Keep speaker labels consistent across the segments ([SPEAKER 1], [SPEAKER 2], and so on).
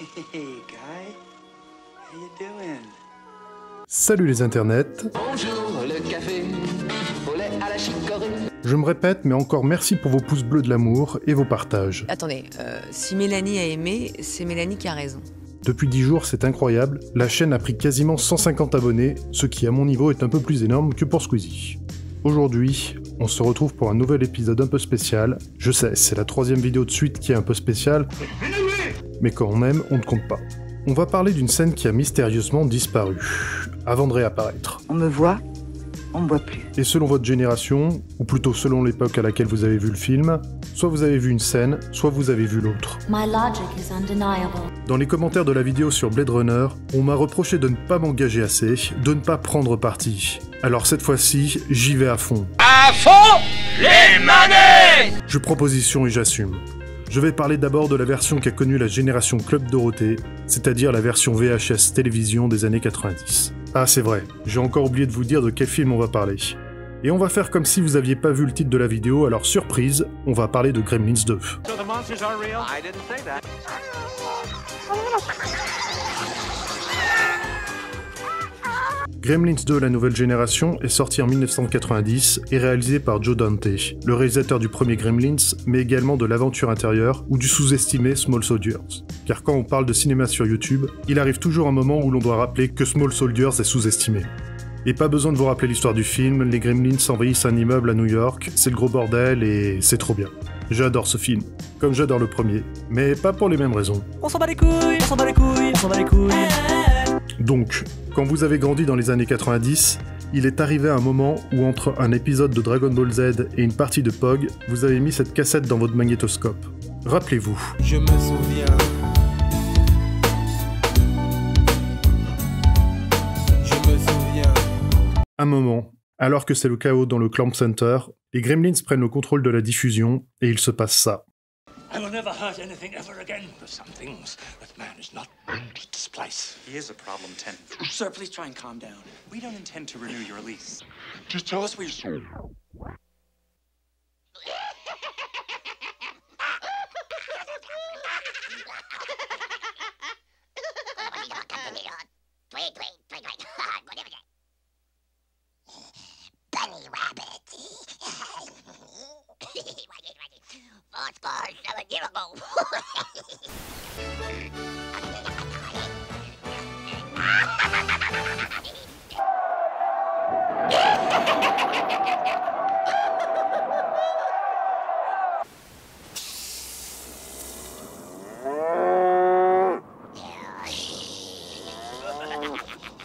[SPEAKER 1] Hey, Guy. How you doing?
[SPEAKER 2] Salut les internets.
[SPEAKER 3] Bonjour, le café, au lait à la chicorée.
[SPEAKER 2] Je me répète, mais encore merci pour vos pouces bleus de l'amour et vos partages.
[SPEAKER 4] Attendez, si Mélanie a aimé, c'est Mélanie qui a raison.
[SPEAKER 2] Depuis 10 jours, c'est incroyable, la chaîne a pris quasiment 150 abonnés, ce qui à mon niveau est un peu plus énorme que pour Squeezie. Aujourd'hui, on se retrouve pour un nouvel épisode un peu spécial. Je sais, c'est la 3e vidéo de suite qui est un peu spéciale, mais quand on aime, on ne compte pas. On va parler d'une scène qui a mystérieusement disparu, avant de réapparaître.
[SPEAKER 5] On me voit, on me voit plus.
[SPEAKER 2] Et selon votre génération, ou plutôt selon l'époque à laquelle vous avez vu le film, soit vous avez vu une scène, soit vous avez vu l'autre.
[SPEAKER 6] My logic is undeniable.
[SPEAKER 2] Dans les commentaires de la vidéo sur Blade Runner, on m'a reproché de ne pas m'engager assez, de ne pas prendre parti. Alors cette fois-ci, j'y vais à fond.
[SPEAKER 3] À fond les manettes.
[SPEAKER 2] Je proposition et j'assume. Je vais parler d'abord de la version qu'a connue la génération Club Dorothée, c'est-à-dire la version VHS télévision des années 90. Ah c'est vrai, j'ai encore oublié de vous dire de quel film on va parler. Et on va faire comme si vous aviez pas vu le titre de la vidéo, alors surprise, on va parler de Gremlins 2.
[SPEAKER 1] So the monsters are real? I didn't say that.
[SPEAKER 2] Gremlins 2, la nouvelle génération, est sorti en 1990 et réalisé par Joe Dante, le réalisateur du premier Gremlins, mais également de l'aventure intérieure ou du sous-estimé Small Soldiers. Car quand on parle de cinéma sur YouTube, il arrive toujours un moment où l'on doit rappeler que Small Soldiers est sous-estimé. Et pas besoin de vous rappeler l'histoire du film, les Gremlins envahissent un immeuble à New York, c'est le gros bordel et c'est trop bien. J'adore ce film, comme j'adore le premier, mais pas pour les mêmes raisons.
[SPEAKER 7] On s'en bat les couilles, on s'en bat les couilles, on s'en bat les couilles.
[SPEAKER 2] Donc, quand vous avez grandi dans les années 90, il est arrivé un moment où entre un épisode de Dragon Ball Z et une partie de Pog, vous avez mis cette cassette dans votre magnétoscope. Rappelez-vous.
[SPEAKER 7] Je me souviens.
[SPEAKER 2] Un moment, alors que c'est le chaos dans le Clamp Center, les Gremlins prennent le contrôle de la diffusion et il se passe ça.
[SPEAKER 8] I will never hurt anything ever again. There's some things that man is not bring to this place.
[SPEAKER 1] He is a problem, 10. Sir, please try and calm down. We don't intend to renew your lease.
[SPEAKER 8] Just tell us where you saw.
[SPEAKER 9] Bunny rabbit.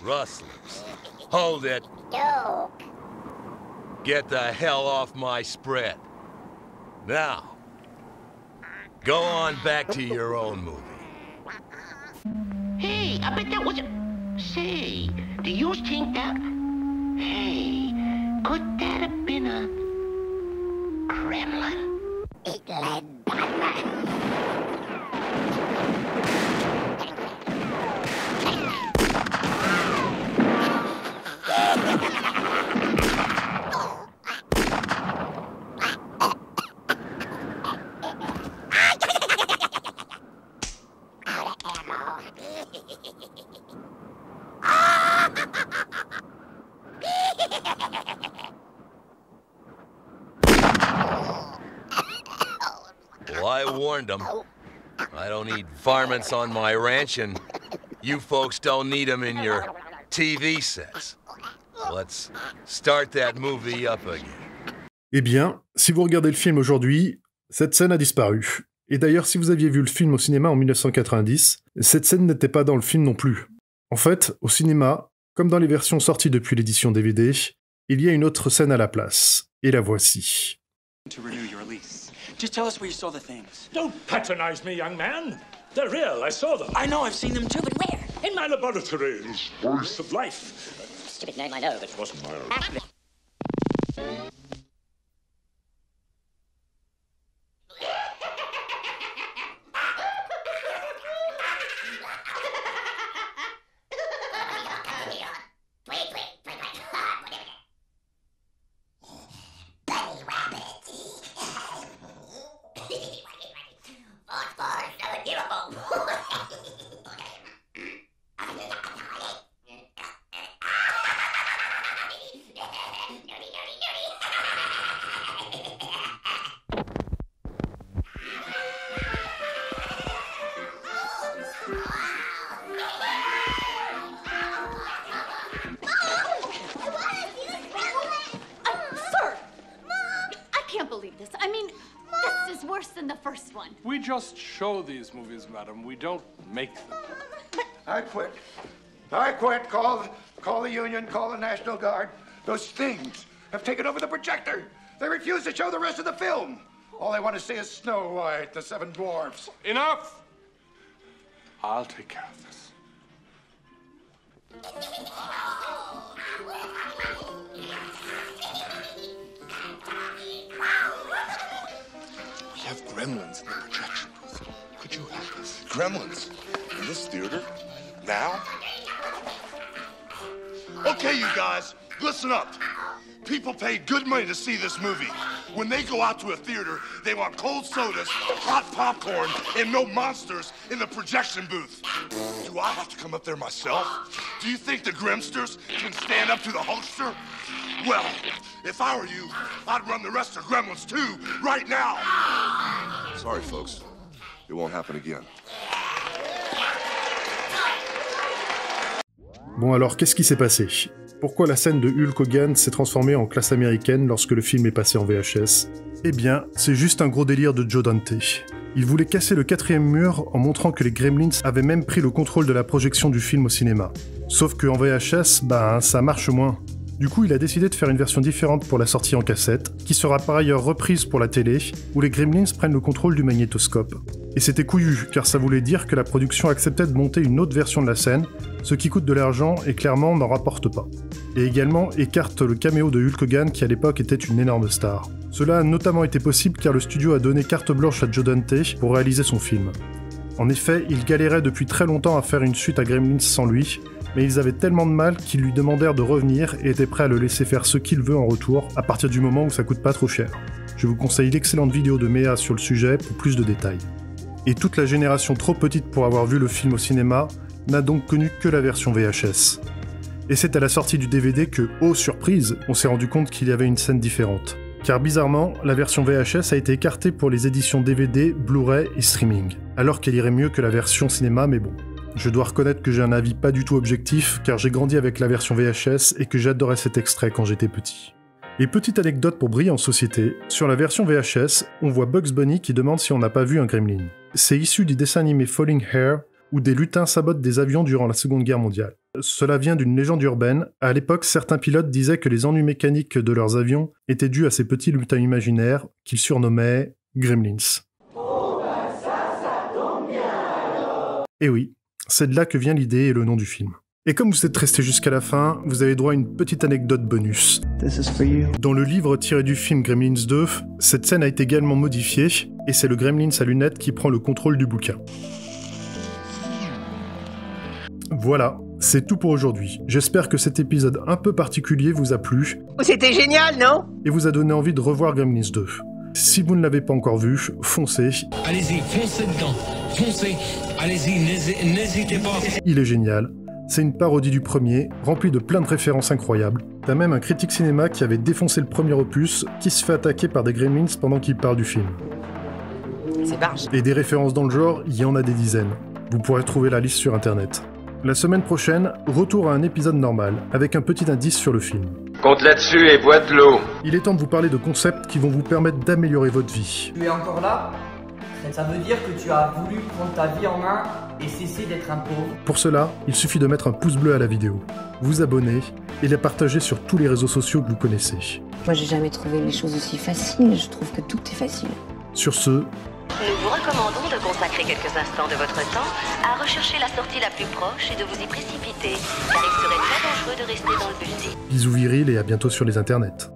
[SPEAKER 10] Rustlers, hold it.
[SPEAKER 9] Duke.
[SPEAKER 10] Get the hell off my spread. Now, go on back to your own movie.
[SPEAKER 9] Hey, I bet that was a... Say, do you think that... Hey, could that have been a... Gremlin? It led
[SPEAKER 10] Well, I warned them. I don't need varmints on my ranch, and you folks don't need them in your TV sets. Let's start that movie up again.
[SPEAKER 2] Eh bien, si vous regardez le film aujourd'hui, cette scène a disparu. Et d'ailleurs, si vous aviez vu le film au cinéma en 1990, cette scène n'était pas dans le film non plus. En fait, au cinéma, comme dans les versions sorties depuis l'édition DVD, il y a une autre scène à la place. Et la voici.
[SPEAKER 1] To renew your lease. Just tell us where you saw the things.
[SPEAKER 8] Don't patronize me, young man. They're real. I saw them.
[SPEAKER 1] I know, I've seen them too, but where?
[SPEAKER 8] In my laboratory. Voice of life.
[SPEAKER 9] Stupid name, I know, but...
[SPEAKER 8] It wasn't my own.
[SPEAKER 9] Bunny rabbit. Fox, 4, 7, 0.
[SPEAKER 6] can't believe this. I mean, this is worse than the first one.
[SPEAKER 8] We just show these movies, madam. We don't make them.
[SPEAKER 11] I quit. I quit. Call the union, call the National Guard. Those things have taken over the projector. They refuse to show the rest of the film. All they want to see is Snow White, the Seven Dwarfs.
[SPEAKER 8] Enough! I'll take care of this.
[SPEAKER 12] We have gremlins in the projection booth. Could you help us? Gremlins? In this theater? Now? Okay, you guys, listen up. People paid good money to see this movie. When they go out to a theater, they want cold sodas, hot popcorn, and no monsters in the projection booth. Do I have to come up there myself? Do you think the Grimsters can stand up to the hoster? Well, if I were you, I'd run the rest of Gremlins too, right now. Sorry, folks. It won't happen again.
[SPEAKER 2] Bon alors, qu'est-ce qui s'est passé? Pourquoi la scène de Hulk Hogan s'est transformée en classe américaine lorsque le film est passé en VHS? Eh bien, c'est juste un gros délire de Joe Dante. Il voulait casser le quatrième mur en montrant que les Gremlins avaient même pris le contrôle de la projection du film au cinéma. Sauf qu'en VHS, ça marche moins. Du coup, il a décidé de faire une version différente pour la sortie en cassette, qui sera par ailleurs reprise pour la télé, où les Gremlins prennent le contrôle du magnétoscope. Et c'était couillu, car ça voulait dire que la production acceptait de monter une autre version de la scène, ce qui coûte de l'argent et clairement n'en rapporte pas. Et également écarte le caméo de Hulk Hogan qui à l'époque était une énorme star. Cela a notamment été possible car le studio a donné carte blanche à Joe Dante pour réaliser son film. En effet, il galérait depuis très longtemps à faire une suite à Gremlins sans lui, mais ils avaient tellement de mal qu'ils lui demandèrent de revenir et étaient prêts à le laisser faire ce qu'il veut en retour, à partir du moment où ça coûte pas trop cher. Je vous conseille l'excellente vidéo de Méa sur le sujet pour plus de détails. Et toute la génération trop petite pour avoir vu le film au cinéma n'a donc connu que la version VHS. Et c'est à la sortie du DVD que, oh surprise, on s'est rendu compte qu'il y avait une scène différente. Car bizarrement, la version VHS a été écartée pour les éditions DVD, Blu-ray et streaming, alors qu'elle irait mieux que la version cinéma, mais bon. Je dois reconnaître que j'ai un avis pas du tout objectif, car j'ai grandi avec la version VHS et que j'adorais cet extrait quand j'étais petit. Et petite anecdote pour briller en société, sur la version VHS, on voit Bugs Bunny qui demande si on n'a pas vu un gremlin. C'est issu du dessin animé Falling Hair, où des lutins sabotent des avions durant la Seconde Guerre mondiale. Cela vient d'une légende urbaine. À l'époque, certains pilotes disaient que les ennuis mécaniques de leurs avions étaient dus à ces petits lutins imaginaires qu'ils surnommaient Gremlins. Et oui, c'est de là que vient l'idée et le nom du film. Et comme vous êtes resté jusqu'à la fin, vous avez droit à une petite anecdote bonus. Dans le livre tiré du film Gremlins 2, cette scène a été également modifiée, et c'est le Gremlins à lunettes qui prend le contrôle du bouquin. Voilà, c'est tout pour aujourd'hui. J'espère que cet épisode un peu particulier vous a plu.
[SPEAKER 9] C'était génial, non?
[SPEAKER 2] Et vous a donné envie de revoir Gremlins 2. Si vous ne l'avez pas encore vu, foncez.
[SPEAKER 13] Allez-y, foncez dedans. Foncez. Allez-y, n'hésitez pas.
[SPEAKER 2] Il est génial. C'est une parodie du premier, remplie de plein de références incroyables. T'as même un critique cinéma qui avait défoncé le premier opus, qui se fait attaquer par des Gremlins pendant qu'il parle du film.
[SPEAKER 4] C'est barge.
[SPEAKER 2] Et des références dans le genre, il y en a des dizaines. Vous pourrez trouver la liste sur internet. La semaine prochaine, retour à un épisode normal, avec un petit indice sur le film.
[SPEAKER 14] Compte là-dessus et bois de l'eau.
[SPEAKER 2] Il est temps de vous parler de concepts qui vont vous permettre d'améliorer votre vie.
[SPEAKER 15] Tu es encore là? Ça veut dire que tu as voulu prendre ta vie en main et cesser d'être un pauvre.
[SPEAKER 2] Pour cela, il suffit de mettre un pouce bleu à la vidéo, vous abonner et la partager sur tous les réseaux sociaux que vous connaissez.
[SPEAKER 16] Moi, j'ai jamais trouvé les choses aussi faciles. Je trouve que tout est facile.
[SPEAKER 2] Sur ce...
[SPEAKER 17] Nous vous recommandons de consacrer quelques instants de votre temps à rechercher la sortie la plus proche et de vous y précipiter, car il serait très dangereux de rester dans le bus.
[SPEAKER 2] Bisous virils et à bientôt sur les internets.